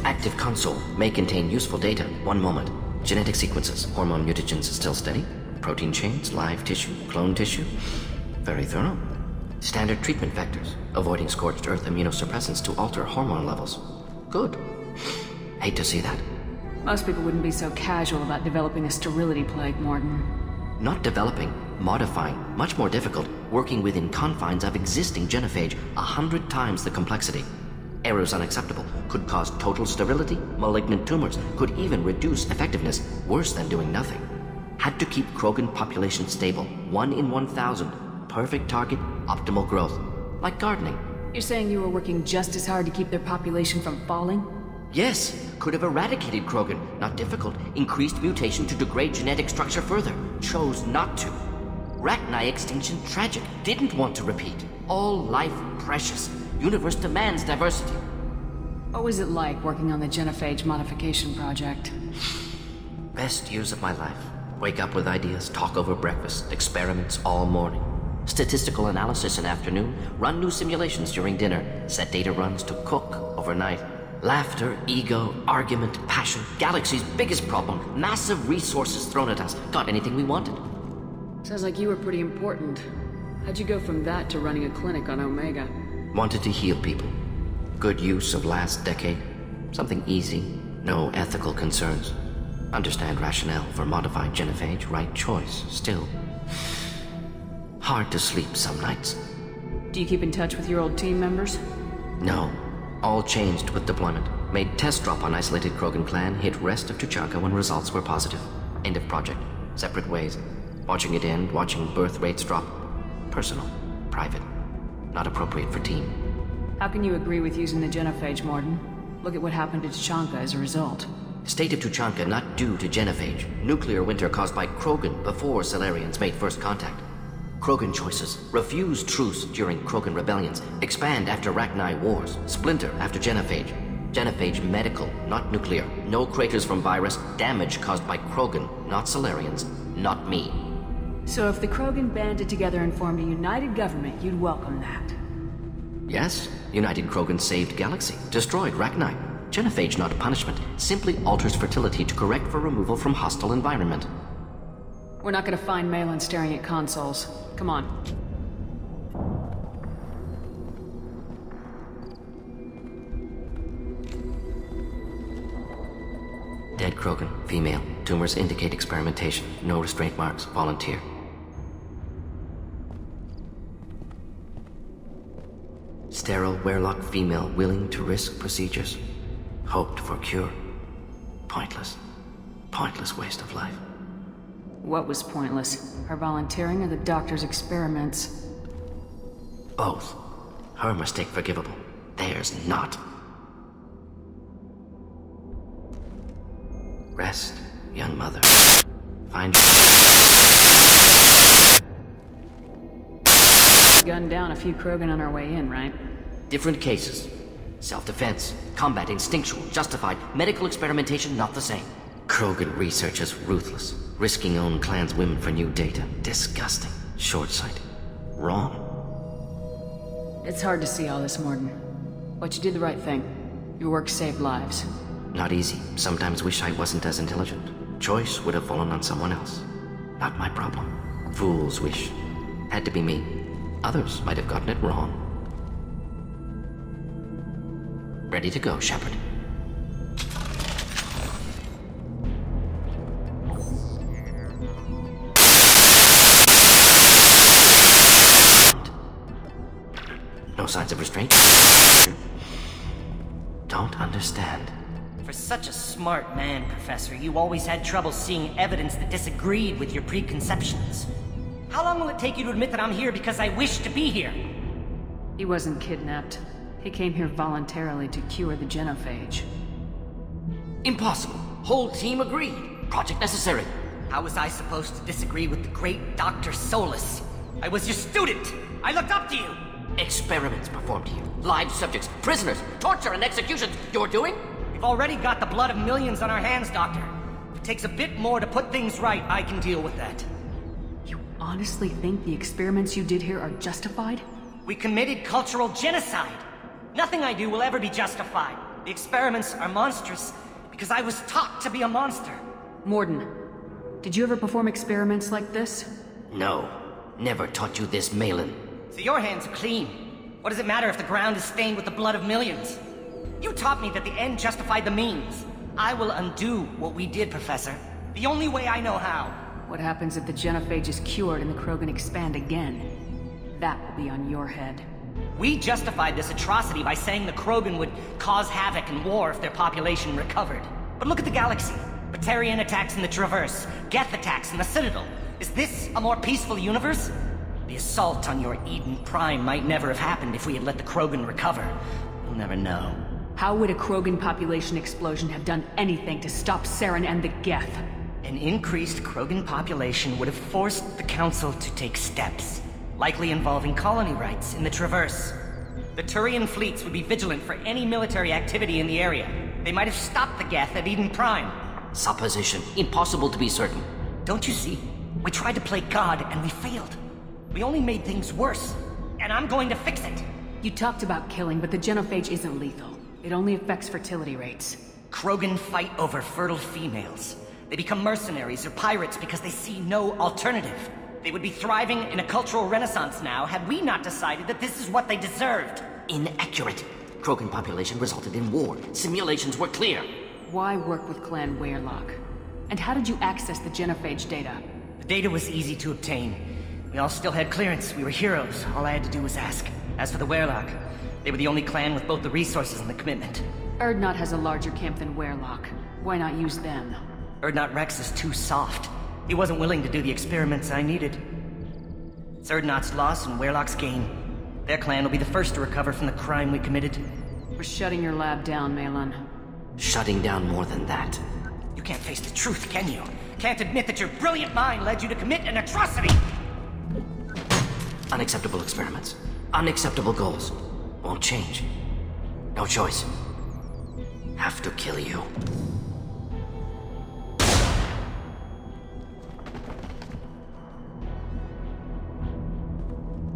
Active console may contain useful data. One moment. Genetic sequences, hormone mutagens still steady. Protein chains, live tissue, clone tissue. Very thorough. Standard treatment vectors, avoiding scorched earth immunosuppressants to alter hormone levels. Good. Hate to see that. Most people wouldn't be so casual about developing a sterility plague, Mordin. Not developing, modifying, much more difficult, working within confines of existing genophage, 100 times the complexity. Errors unacceptable, could cause total sterility, malignant tumors, could even reduce effectiveness, worse than doing nothing. Had to keep Krogan population stable, 1 in 1,000. Perfect target, optimal growth. Like gardening. You're saying you were working just as hard to keep their population from falling? Yes, could have eradicated Krogan. Not difficult. Increased mutation to degrade genetic structure further. Chose not to. Rachni extinction tragic. Didn't want to repeat. All life precious. Universe demands diversity. What was it like working on the Genophage modification project? Best years of my life. Wake up with ideas, talk over breakfast, experiments all morning. Statistical analysis in afternoon, run new simulations during dinner, set data runs to cook overnight. Laughter, ego, argument, passion, galaxy's biggest problem, massive resources thrown at us. Got anything we wanted. Sounds like you were pretty important. How'd you go from that to running a clinic on Omega? Wanted to heal people. Good use of last decade. Something easy, no ethical concerns. Understand rationale for modified genophage, right choice, still. Hard to sleep some nights. Do you keep in touch with your old team members? No. All changed with deployment. Made test drop on isolated Krogan clan, hit rest of Tuchanka when results were positive. End of project. Separate ways. Watching it end, watching birth rates drop. Personal. Private. Not appropriate for team. How can you agree with using the genophage, Mordin? Look at what happened to Tuchanka as a result. State of Tuchanka not due to genophage. Nuclear winter caused by Krogan before Solarians made first contact. Krogan choices. Refuse truce during Krogan rebellions. Expand after Rachni wars. Splinter after genophage. Genophage medical, not nuclear. No craters from virus. Damage caused by Krogan, not Solarians. Not me. So if the Krogan banded together and formed a united government, you'd welcome that? Yes. United Krogan saved Galaxy. Destroyed Rachni. Genophage not punishment. Simply alters fertility to correct for removal from hostile environment. We're not gonna find Malin staring at consoles. Come on. Dead Krogan, female. Tumors indicate experimentation. No restraint marks. Volunteer. Sterile Werelock female willing to risk procedures. Hoped for cure. Pointless. Pointless waste of life. What was pointless? Her volunteering or the doctor's experiments? Both. Her mistake forgivable. Theirs not. Rest, young mother. Find Gunned down a few Krogan on our way in, right? different cases. Self-defense, combat instinctual, justified, medical experimentation not the same. Krogan research is ruthless, risking own clan's women for new data. Disgusting. Short-sighted. Wrong. It's hard to see all this, Mordin. But you did the right thing. Your work saved lives. Not easy. Sometimes wish I wasn't as intelligent. Choice would have fallen on someone else. Not my problem. Fool's wish. Had to be me. Others might have gotten it wrong. Ready to go, Shepard. No signs of restraint? Don't understand. For such a smart man, Professor, you always had trouble seeing evidence that disagreed with your preconceptions. How long will it take you to admit that I'm here because I wish to be here? He wasn't kidnapped. He came here voluntarily to cure the Genophage. Impossible. Whole team agreed. Project necessary. How was I supposed to disagree with the great Dr. Solus? I was your student! I looked up to you! Experiments performed here. Live subjects, prisoners, torture and executions. You're doing? We've already got the blood of millions on our hands, Doctor. If it takes a bit more to put things right, I can deal with that. You honestly think the experiments you did here are justified? We committed cultural genocide. Nothing I do will ever be justified. The experiments are monstrous because I was taught to be a monster. Mordin, did you ever perform experiments like this? No. Never taught you this, Malin. So your hands are clean. What does it matter if the ground is stained with the blood of millions? You taught me that the end justified the means. I will undo what we did, Professor. The only way I know how. What happens if the Genophage is cured and the Krogan expand again? That will be on your head. We justified this atrocity by saying the Krogan would cause havoc and war if their population recovered. But look at the galaxy. Batarian attacks in the Traverse, Geth attacks in the Citadel. Is this a more peaceful universe? The assault on your Eden Prime might never have happened if we had let the Krogan recover. We'll never know. How would a Krogan population explosion have done anything to stop Saren and the Geth? An increased Krogan population would have forced the Council to take steps, likely involving colony rights in the Traverse. The Turian fleets would be vigilant for any military activity in the area. They might have stopped the Geth at Eden Prime. Supposition. Impossible to be certain. Don't you see? We tried to play God and we failed. We only made things worse, and I'm going to fix it. You talked about killing, but the Genophage isn't lethal. It only affects fertility rates. Krogan fight over fertile females. They become mercenaries or pirates because they see no alternative. They would be thriving in a cultural renaissance now had we not decided that this is what they deserved. Inaccurate. Krogan population resulted in war. Simulations were clear. Why work with Clan Weyrloc? And how did you access the Genophage data? The data was easy to obtain. We all still had clearance. We were heroes. All I had to do was ask. As for the Weyrloc, they were the only clan with both the resources and the commitment. Urdnot has a larger camp than Weyrloc. Why not use them? Urdnot Rex is too soft. He wasn't willing to do the experiments I needed. It's Urdnot's loss and Weyrloc's gain. Their clan will be the first to recover from the crime we committed. We're shutting your lab down, Malin. Shutting down more than that. You can't face the truth, can you? Can't admit that your brilliant mind led you to commit an atrocity! Unacceptable experiments. Unacceptable goals. Won't change. No choice. Have to kill you.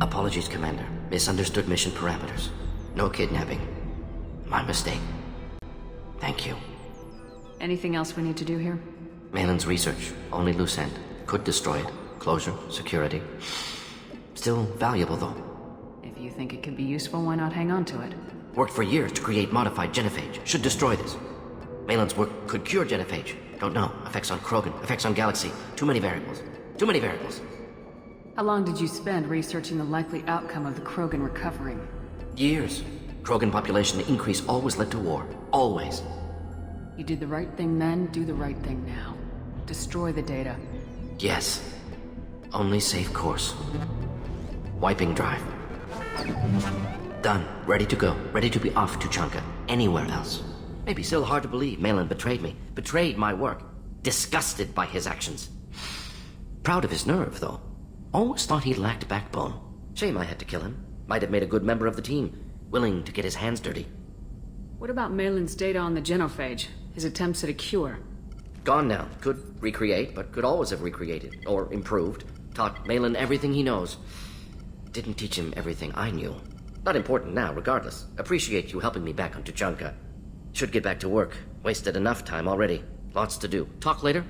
Apologies, Commander. Misunderstood mission parameters. No kidnapping. My mistake. Thank you. Anything else we need to do here? Malin's research. Only loose end. Could destroy it. Closure. Security. Still valuable, though. If you think it could be useful, why not hang on to it? Worked for years to create modified Genophage. Should destroy this. Malin's work could cure Genophage. Don't know. Effects on Krogan. Effects on Galaxy. Too many variables. Too many variables. How long did you spend researching the likely outcome of the Krogan recovering? Years. Krogan population increase always led to war. Always. You did the right thing then, do the right thing now. Destroy the data. Yes. Only safe course. Wiping drive. Done. Ready to go. Ready to be off to Chanka. Anywhere else. Maybe still hard to believe Malin betrayed me. Betrayed my work. Disgusted by his actions. Proud of his nerve, though. Always thought he lacked backbone. Shame I had to kill him. Might have made a good member of the team. Willing to get his hands dirty. What about Malin's data on the Genophage? His attempts at a cure? Gone now. Could recreate, but could always have recreated. Or improved. Taught Malin everything he knows. Didn't teach him everything I knew. Not important now, regardless. Appreciate you helping me back on Tuchanka. Should get back to work. Wasted enough time already. Lots to do. Talk later?